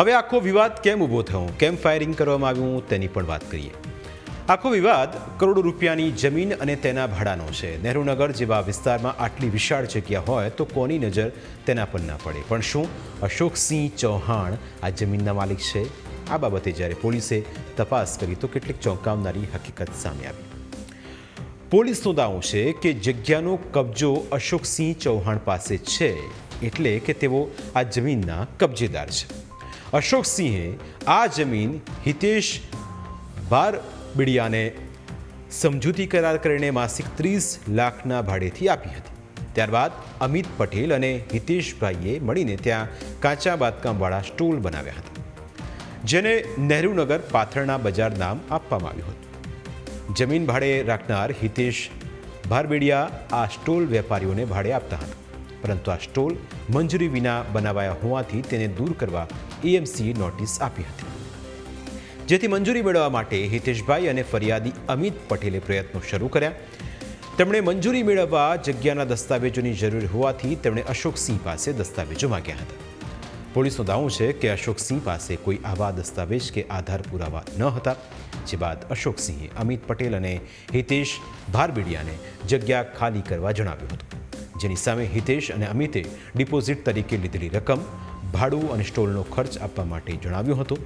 હવે આખો વિવાદ કેમ ઊભો થયો, કેમ ફાયરિંગ કરવામાં આવ્યું તેની પણ વાત કરીએ. આખો વિવાદ કરોડો રૂપિયાની જમીન અને તેના ભાડાનો છે. નહેરુનગર જેવા વિસ્તારમાં આટલી વિશાળ જગ્યા હોય તો કોની નજર તેના પર ના પડે? પણ શું અશોકસિંહ ચૌહાણ આ જમીનના માલિક છે? આ બાબતે જ્યારે પોલીસે તપાસ કરી તો કેટલીક ચોંકાવનારી હકીકત સામે આવી. પોલીસનો દાવો છે કે જગ્યાનો કબજો અશોકસિંહ ચૌહાણ પાસે છે, એટલે કે તેઓ આ જમીનના કબજેદાર છે. અશોકસિંહે આ જમીન હિતેશ ભારબીડિયાને સમજૂતી કરાર કરીને માસિક 30 લાખના ભાડેથી આપી હતી. ત્યારબાદ અમિત પટેલ અને હિતેશભાઈએ મળીને ત્યાં કાચા બાંધકામવાળા સ્ટોલ બનાવ્યા હતા, જેને નહેરુનગર પાથરણા બજાર નામ આપવામાં આવ્યું હતું. જમીન ભાડે રાખનાર હિતેશ ભારબીડિયા આ સ્ટોલ વેપારીઓને ભાડે આપતા હતા, પરંતુ આ સ્ટોલ મંજૂરી વિના બનાવાયા હોવાથી તેને દૂર કરવા એએમસીએ નોટિસ આપી હતી. જેથી મંજૂરી મેળવવા માટે હિતેશભાઈ અને ફરિયાદી અમિત પટેલે પ્રયત્નો શરૂ કર્યા. તેમણે મંજૂરી મેળવવા જગ્યાના દસ્તાવેજોની જરૂર હોવાથી તેમણે અશોકસિંહ પાસે દસ્તાવેજો માંગ્યા હતા. પોલીસનો દાવો છે કે અશોકસિંહ પાસે કોઈ આવા દસ્તાવેજ કે આધાર પુરાવા ન હતા. જે બાદ અશોકસિંહે અમિત પટેલ અને હિતેશ ભારબીડિયાને જગ્યા ખાલી કરવા જણાવ્યું હતું, જેની સામે હિતેશ અને અમિતે ડિપોઝિટ તરીકે લીધેલી રકમ, ભાડું અને સ્ટોલનો ખર્ચ આપવા માટે જણાવ્યું હતું.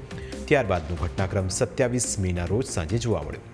ત્યારબાદનો ઘટનાક્રમ 27 મેના રોજ સાંજે જોવા મળ્યો.